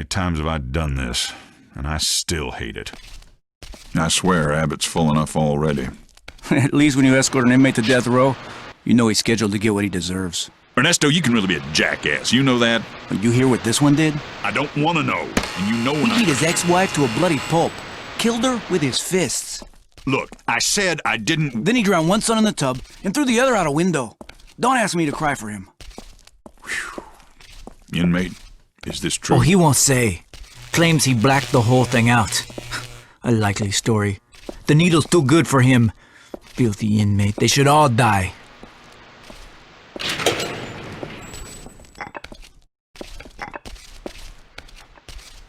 times have I done this, and I still hate it. I swear Abbott's full enough already. At least when you escort an inmate to death row, you know he's scheduled to get what he deserves. Ernesto, you can really be a jackass, you know that? But you hear what this one did? I don't want to know, and you know when He beat his ex-wife to a bloody pulp. Killed her with his fists. Look, I said I didn't... Then he drowned one son in the tub and threw the other out a window. Don't ask me to cry for him. Inmate, is this true? Oh, he won't say. Claims he blacked the whole thing out. A likely story. The needle's too good for him. Filthy inmate. They should all die.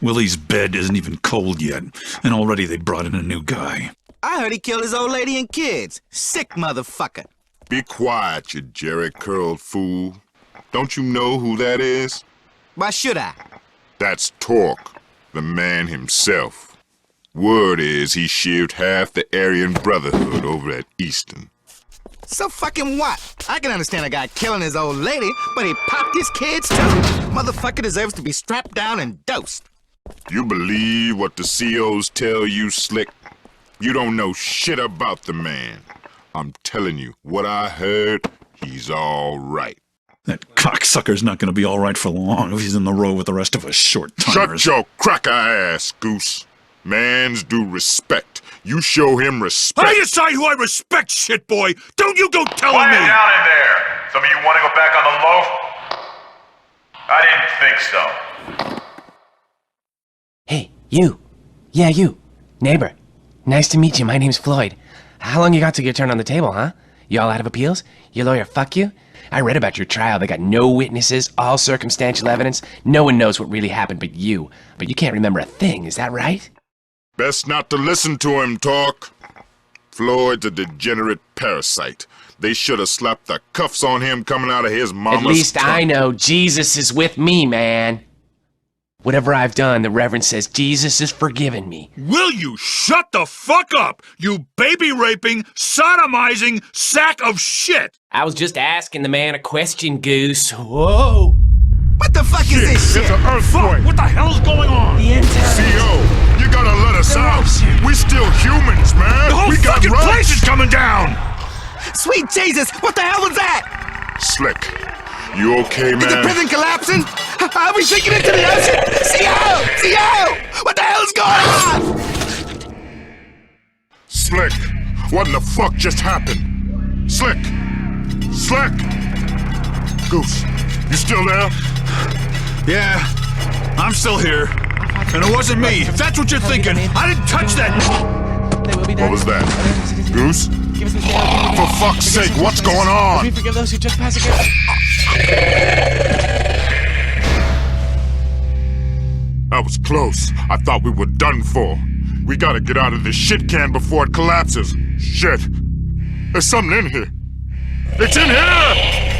Willie's bed isn't even cold yet, and already they brought in a new guy. I heard he killed his old lady and kids. Sick motherfucker. Be quiet, you jerry-curled fool. Don't you know who that is? Why should I? That's Torque, the man himself. Word is he shivved half the Aryan Brotherhood over at Easton. So fucking what? I can understand a guy killing his old lady, but he popped his kids too. Motherfucker deserves to be strapped down and dosed. You believe what the COs tell you, Slick? You don't know shit about the man. I'm telling you, what I heard, he's all right. That cocksucker's not going to be all right for long if he's in the row with the rest of us short-timers. Shut your cracker ass, Goose. Mans do respect. You show him respect. I decide who I respect, shitboy! Don't you go telling Quiet me! down in there! Some of you want to go back on the loaf? I didn't think so. Hey, you. Yeah, you. Neighbor. Nice to meet you. My name's Floyd. How long you got to your turn on the table, huh? You all out of appeals? Your lawyer fuck you? I read about your trial. They got no witnesses, all circumstantial evidence. No one knows what really happened but you. But you can't remember a thing, is that right? Best not to listen to him talk. Floyd's a degenerate parasite. They should have slapped the cuffs on him coming out of his mama's... At least I know Jesus is with me, man. Whatever I've done, the Reverend says Jesus has forgiven me. Will you shut the fuck up, you baby-raping, sodomizing sack of shit! I was just asking the man a question, Goose. Whoa! What the fuck is this shit? It's an earthquake! What the hell's going on? The intern. CO, you gotta let us out! We're still humans, man! The whole We got fucking rights. place is coming down! Sweet Jesus, what the hell was that? Slick, you okay, man? Is the prison collapsing? Are we sinking into the ocean? CO! CO! What the hell's going on? Slick, what in the fuck just happened? Slick! Slick! Goose, you still there? Yeah, I'm still here. And it wasn't me, if that's what you're thinking. I didn't touch that! What was that? Goose? For fuck's sake, what's going on? We forgive those who trespass against. That was close. I thought we were done for. We gotta get out of this shit can before it collapses. Shit. There's something in here. It's in here!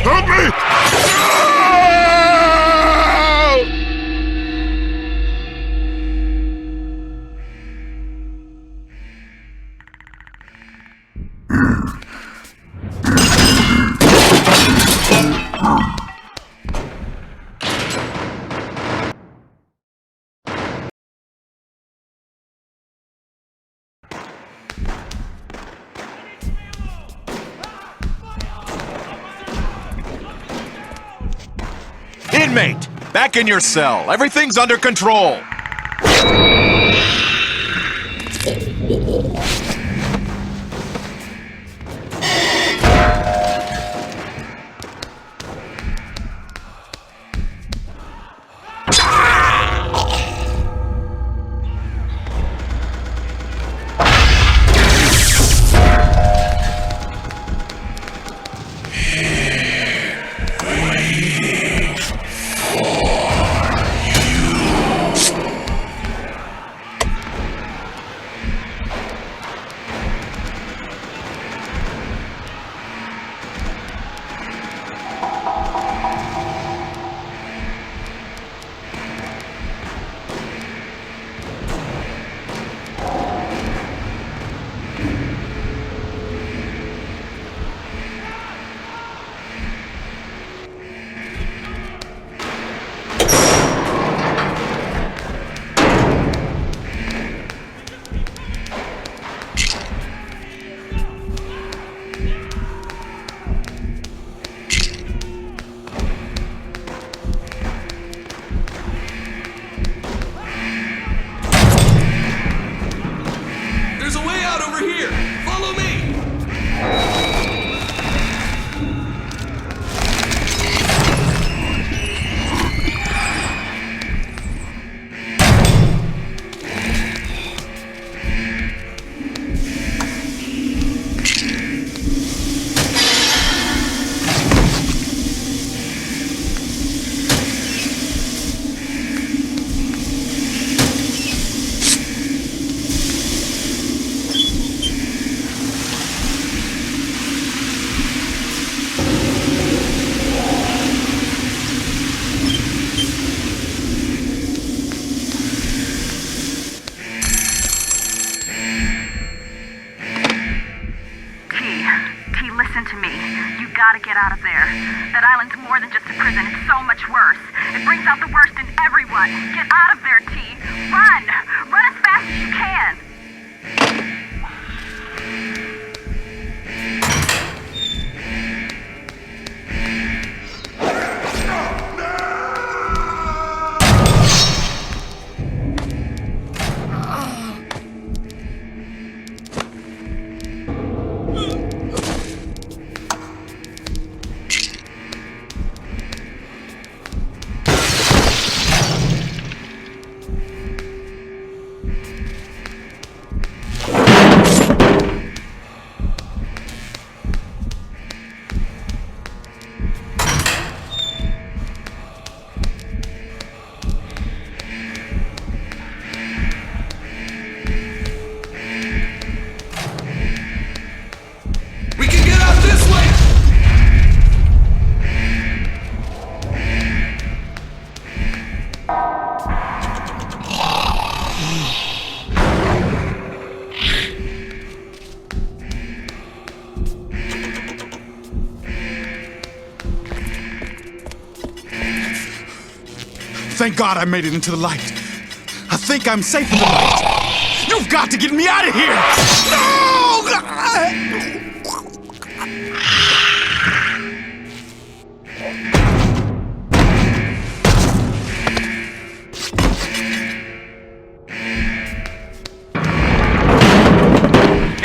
Help me! Inmate, back in your cell. Everything's under control. listen to me. You gotta get out of there. That island's more than just a prison. It's so much worse. It brings out the worst in everyone. Get out of there, T. Run! Run as fast as you can! Thank God I made it into the light. I think I'm safe in the light. You've got to get me out of here!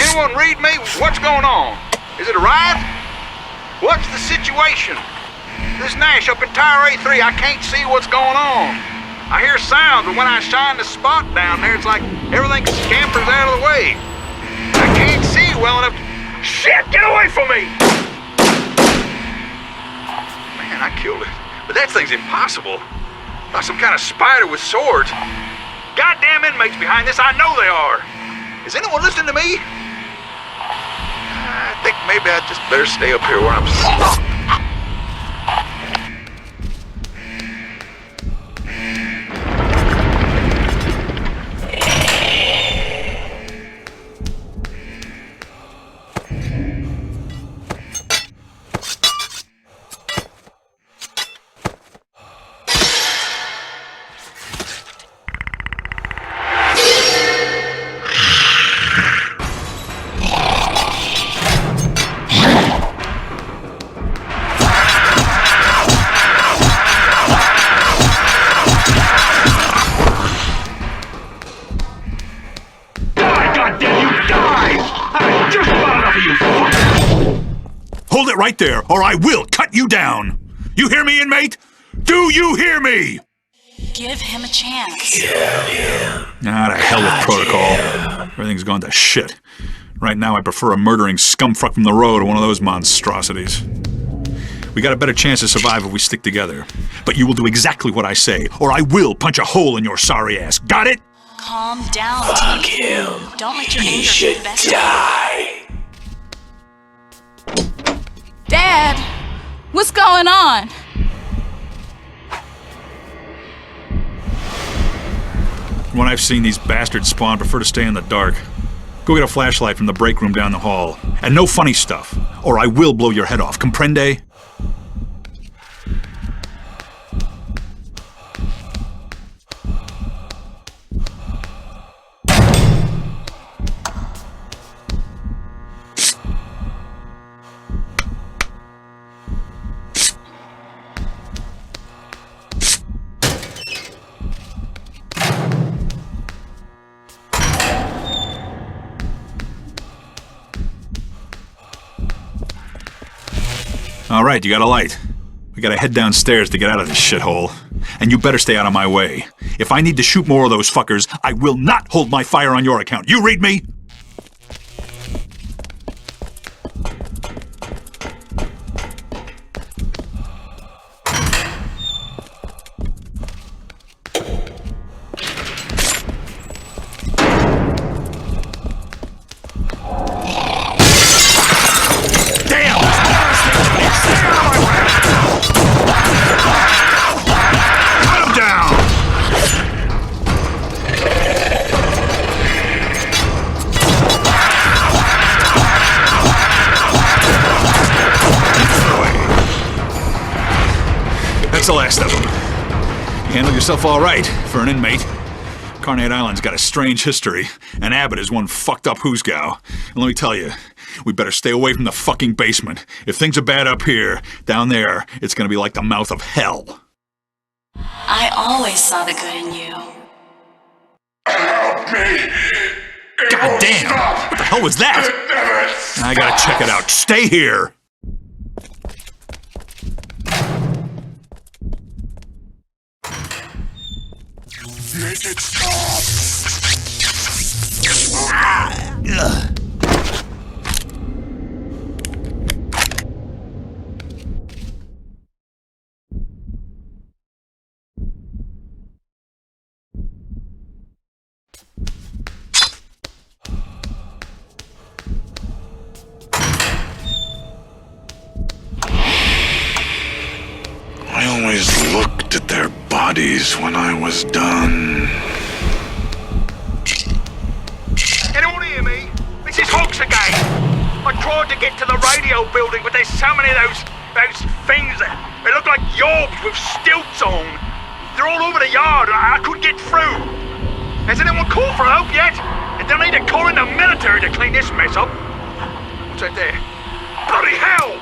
Anyone read me? What's going on? Is it a riot? What's the situation? This Nash up in Tower A3, I can't see what's going on. I hear sounds, but when I shine the spot down there, it's like everything scampers out of the way. I can't see well enough. Shit, get away from me! Man, I killed it. But that thing's impossible. Like some kind of spider with swords. Goddamn inmates behind this, I know they are. Is anyone listening to me? I think maybe I just better stay up here where I'm stuck. Hold it right there, or I will cut you down! You hear me, inmate? Do you hear me? Give him a chance. Ah, to hell with protocol. Everything's gone to shit. Right now, I prefer a murdering scumfuck from the road to one of those monstrosities. We got a better chance to survive if we stick together. But you will do exactly what I say, or I will punch a hole in your sorry ass. Got it? Calm down, Fuck him. Don't let your anger get the best of you. Dad, what's going on? When I've seen these bastards spawn, I prefer to stay in the dark. Go get a flashlight from the break room down the hall. And no funny stuff, or I will blow your head off. Comprende? All right, you got a light. We gotta head downstairs to get out of this shithole. And you better stay out of my way. If I need to shoot more of those fuckers, I will not hold my fire on your account. You read me? that's the last of them. You handled yourself all right for an inmate. Carnate Island's got a strange history, and Abbott is one fucked up hoosgow. And let me tell you, we better stay away from the fucking basement. If things are bad up here, down there, it's gonna be like the mouth of hell. I always saw the good in you. Help me! God damn! What the hell was that? I gotta check it out. Stay here! Make it stop! I always looked at their bodies when I was done. Anyone hear me? This is Hawks again. I tried to get to the radio building, but there's so many of those things that they look like yobs with stilts on. They're all over the yard, and I couldn't get through. Has anyone called for help yet? They'll need to call in the military to clean this mess up. What's that there? Bloody hell!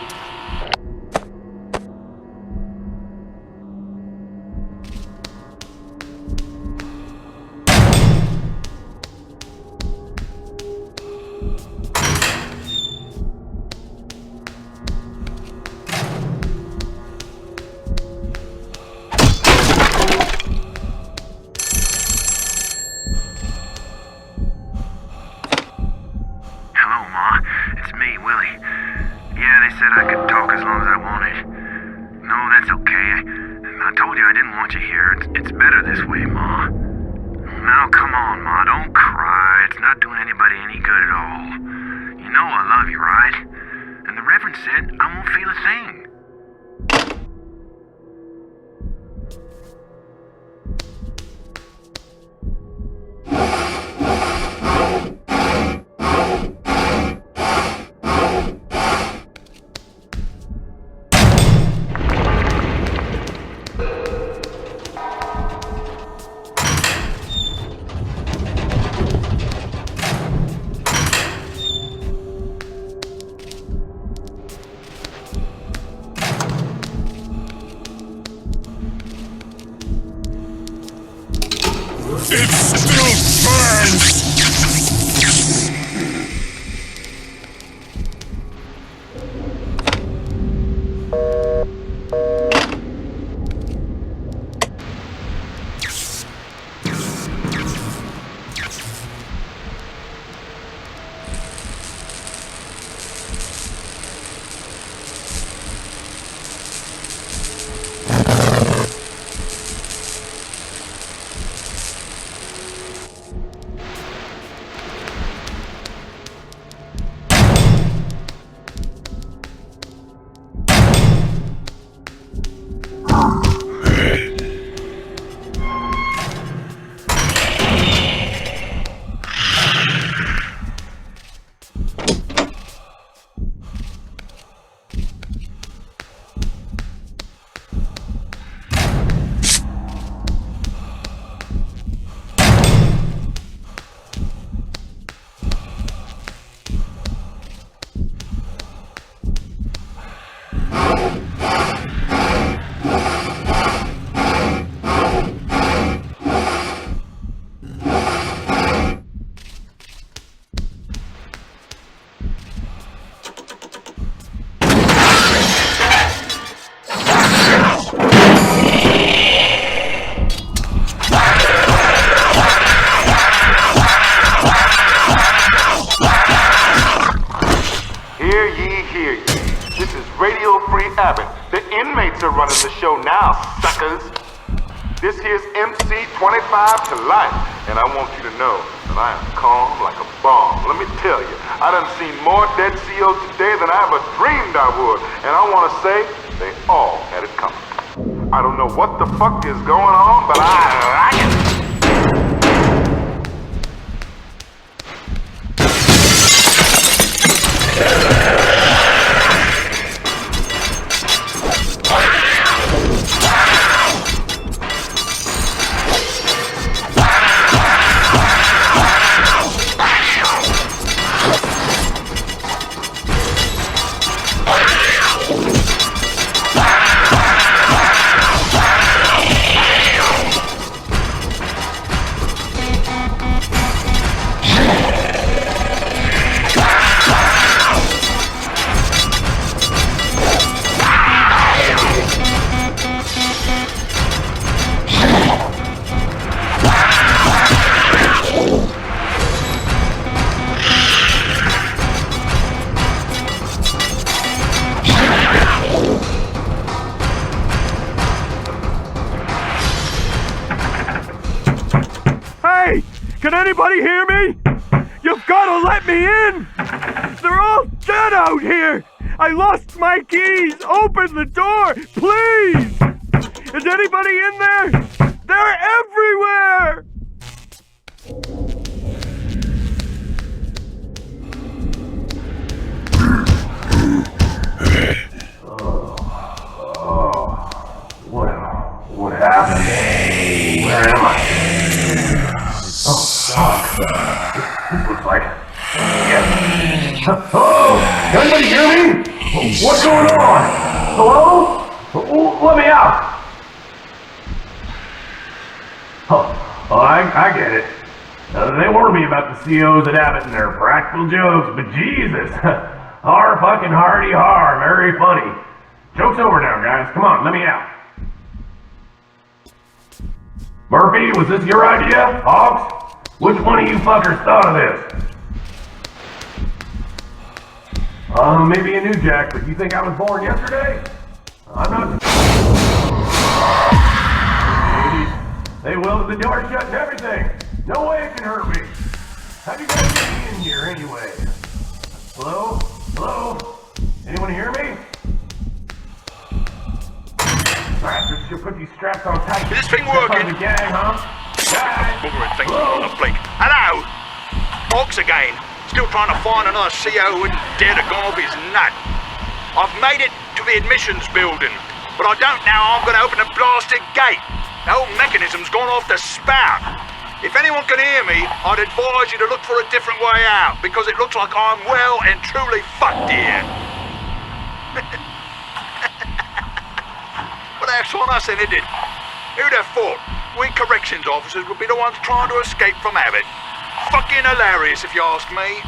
Running the show now, suckers. This here's MC 25 to life, and I want you to know that I am calm like a bomb. Let me tell you, I done seen more dead CEOs today than I ever dreamed I would, and I want to say they all had it coming. I don't know what the fuck is going on, but I like it. Can anybody hear me? You've gotta let me in! They're all dead out here! I lost my keys! Open the door, please! Is anybody in there? They're everywhere! What happened? Where am I? Oh, fuck. This looks like... Yeah. Hello? Anybody hear me? What's going on? Hello? Let me out. Oh, I get it. They warned me about the COs at Abbott and their practical jokes, but Jesus. Har fucking hardy har. Very funny. Joke's over now, guys. Come on, let me out. Murphy, was this your idea? Hawks? Which one of you fuckers thought of this? Maybe a new Jack, but you think I was born yesterday? I'm not... They welded the door shut and everything. No way it can hurt me. How'd you guys get me in here anyway? Hello? Hello? Anyone hear me? Bastards should put these straps on tight. Is this thing working? The gang, huh? Buggering thing on the blink. Hello? Hawks again. Still trying to find another CO who wouldn't dare to go off his nut. I've made it to the admissions building, but I don't know how I'm going to open the blasted gate. The whole mechanism's gone off the spout. If anyone can hear me, I'd advise you to look for a different way out, because it looks like I'm well and truly fucked here. Well, that's on us, isn't it? Who'd have thought we corrections officers would be the ones trying to escape from Abbott? Fucking hilarious, if you ask me.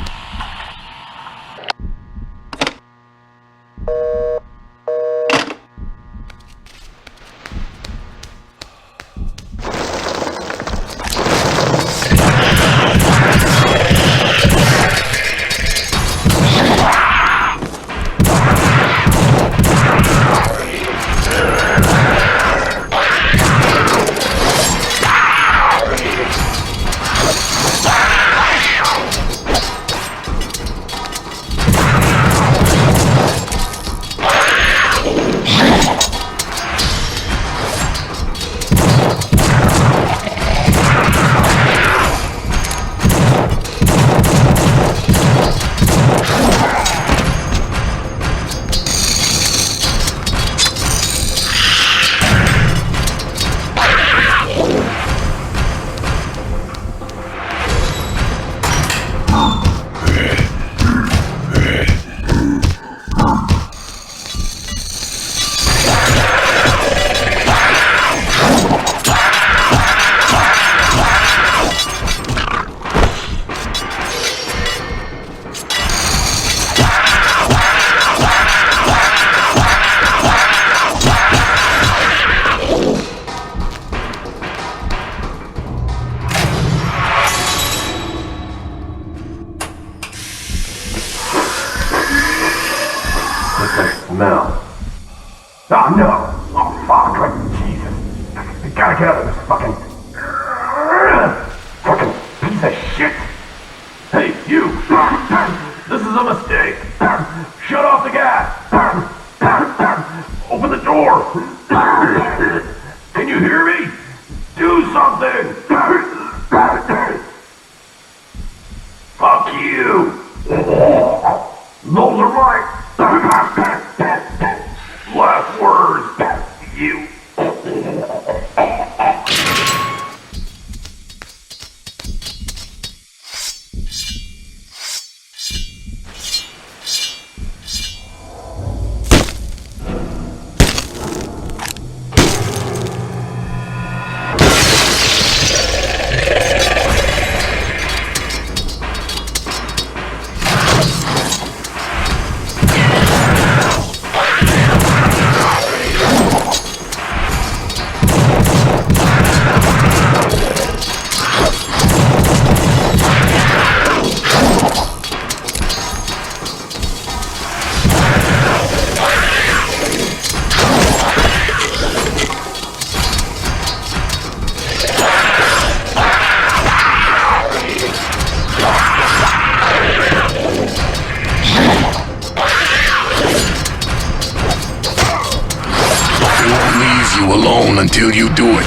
Smell. Oh no! Oh fuck! Jesus! I gotta get out of this fucking piece of shit! Hey, you! This is a mistake! Shut off the gas! Open the door! Can you hear me? Do something! Fuck you! Those are my last words, you. you alone until you do it.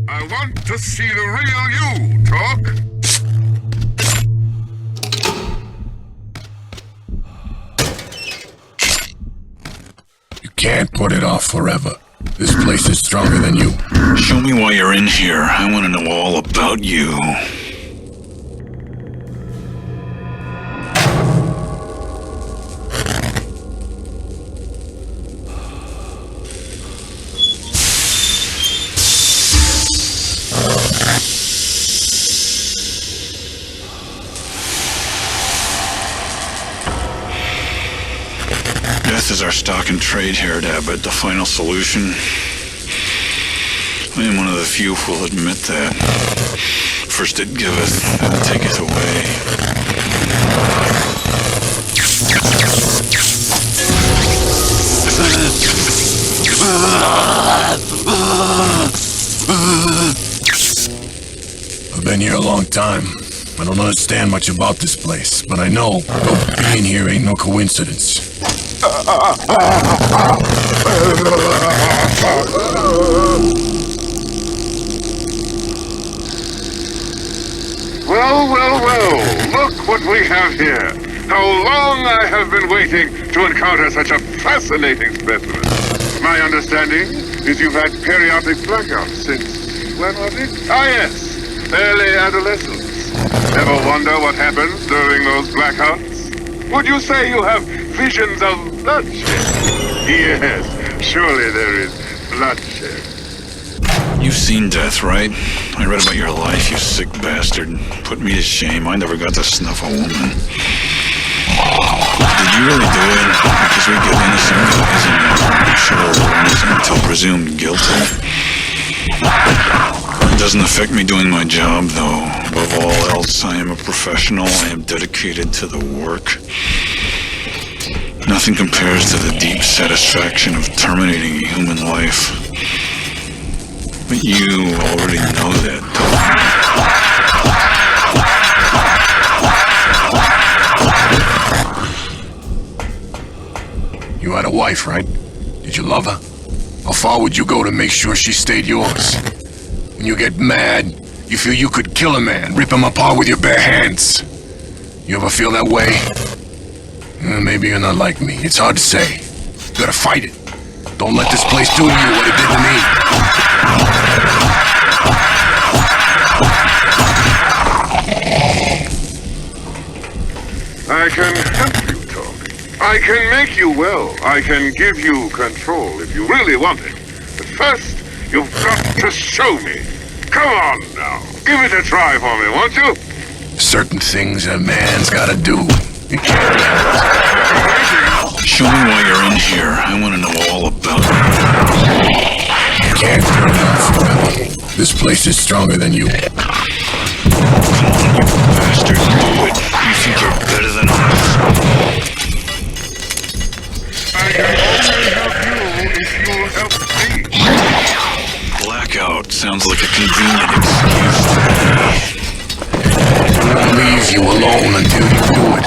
I want to see the real you, Talk. You can't put it off forever. This place is stronger than you. Show me why you're in here. I want to know all about you. Death is our stock and trade here at Abbott, the final solution. I am one of the few who will admit that. First it giveth, then it taketh away. I've been here a long time. I don't understand much about this place, but I know being here ain't no coincidence. Well, well, well, look what we have here. How long I have been waiting to encounter such a fascinating specimen. My understanding is you've had periodic blackouts since, when was it? Ah, yes, early adolescence. Ever wonder what happens during those blackouts? Would you say you have visions of bloodshed? Yes, surely there is bloodshed. You've seen death, right? I read about your life, you sick bastard. Put me to shame. I never got to snuff a woman. Did you really do it? Because we get innocent guys and show we're innocent until presumed guilty. It doesn't affect me doing my job, though. Above all else, I am a professional. I am dedicated to the work. Nothing compares to the deep satisfaction of terminating a human life. But you already know that, don't you? You had a wife, right? Did you love her? How far would you go to make sure she stayed yours? When you get mad, you feel you could kill a man, rip him apart with your bare hands. You ever feel that way? Maybe you're not like me. It's hard to say. You gotta fight it. Don't let this place do to you what it did to me. I can help you, Talk. I can make you well. I can give you control if you really want it. But first, you've got to show me. Come on now. Give it a try for me, won't you? Certain things a man's gotta do. You can't get it. Show me why you're in here. I want to know all about it. You can't put it off forever. This place is stronger than you. Come on, you bastard. Do it. You think you're better than us? I can only help you if you'll help me. Blackout sounds like a convenient excuse to me. I won't leave you alone until you do it.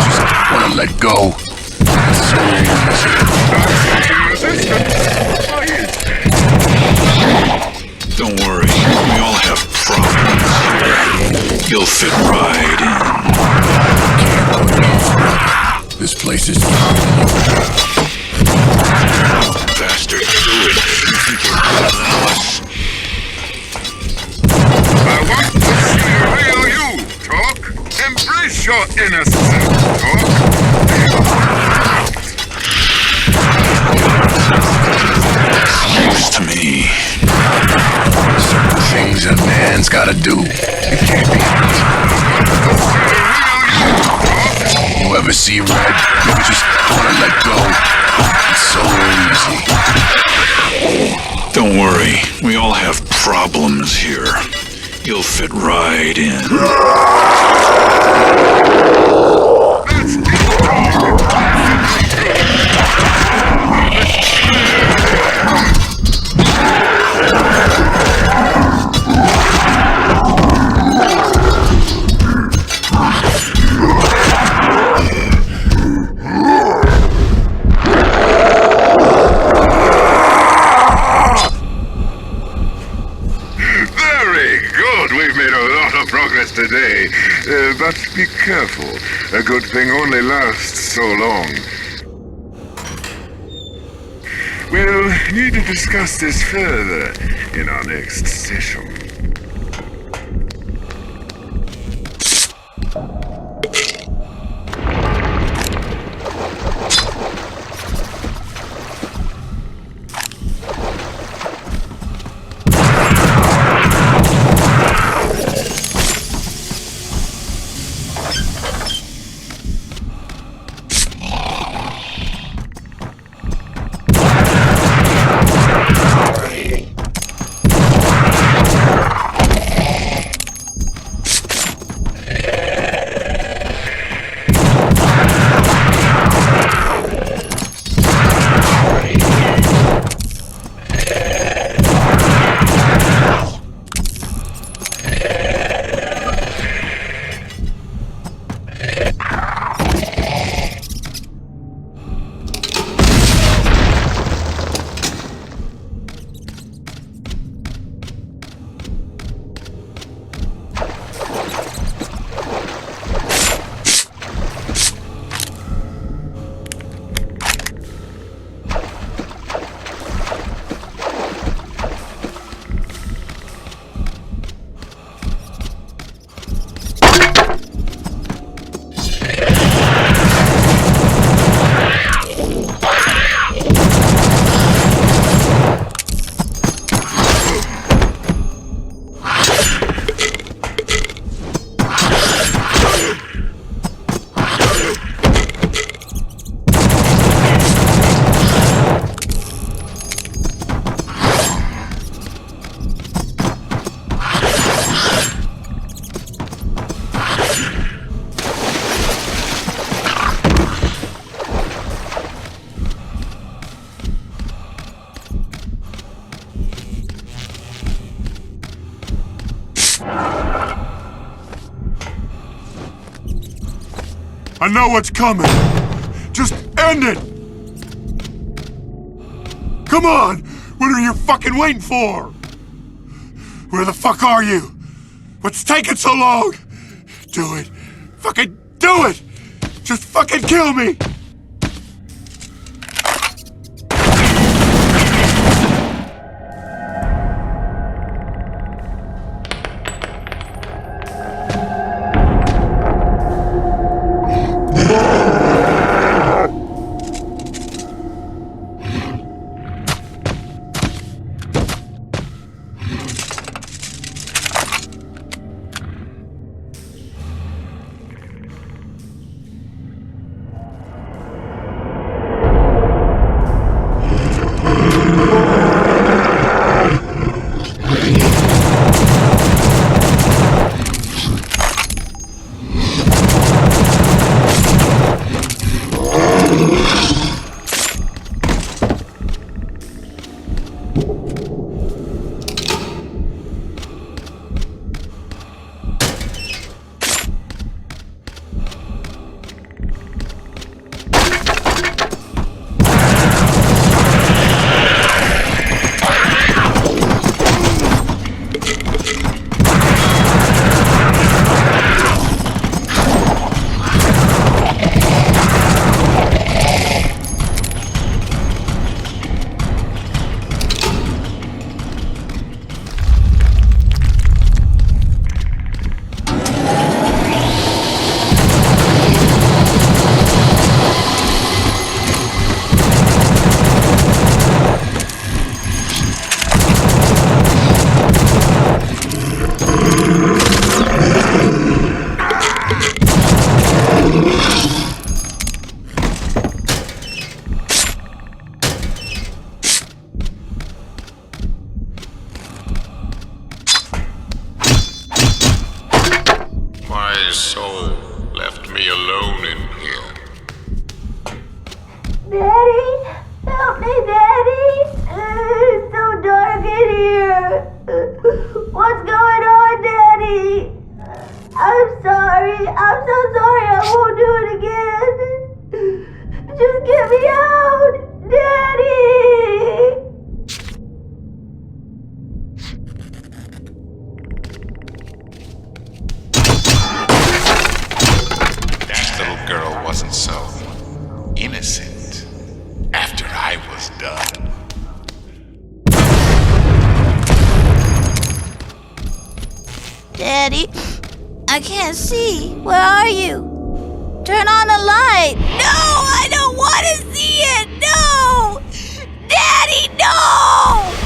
Just wanna let go. It's so easy. Don't worry, we all have problems. You'll fit right in. Can't put it off forever. This place is bastard, do it. You think you're better than us? gotta do. It can't be easy. You ever see red? You just wanna let go. It's so easy. Don't worry, we all have problems here. You'll fit right in. Today, but be careful. A good thing only lasts so long. We'll need to discuss this further in our next session. I know what's coming. Just end it! Come on! What are you fucking waiting for? Where the fuck are you? What's taking so long? Do it. Fucking do it! Just fucking kill me! soul left me alone in here. Daddy! Help me, Daddy! It's so dark in here. What's going on, Daddy? I'm sorry. I'm so sorry. I won't do it again. Just get me out, Daddy! That little girl wasn't so innocent after I was done. Daddy, I can't see. Where are you? Turn on the light. No, I don't want to see it. No! Daddy, no!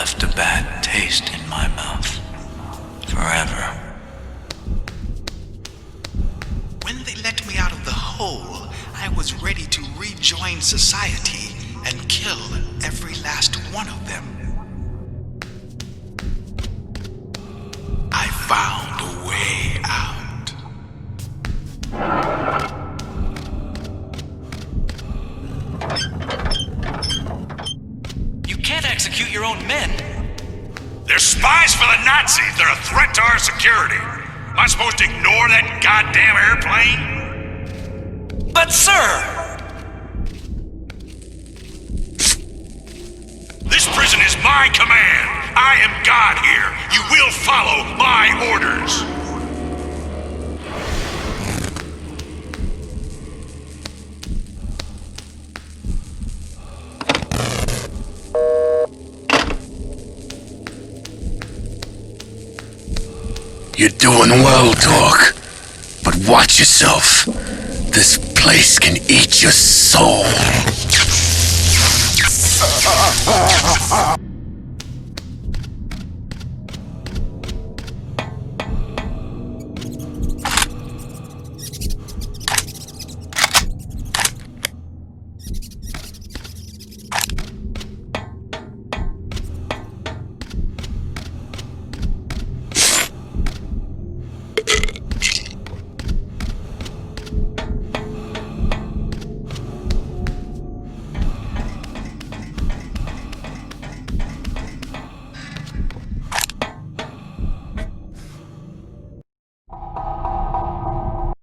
left a bad taste in my mouth. Forever. When they let me out of the hole, I was ready to rejoin society and kill every last one of them. I found a way out. You can't execute your own men. They're spies for the Nazis. They're a threat to our security. Am I supposed to ignore that goddamn airplane? But sir! This prison is my command. I am God here. You will follow my orders. You're doing well, Doc. But watch yourself. This place can eat your soul.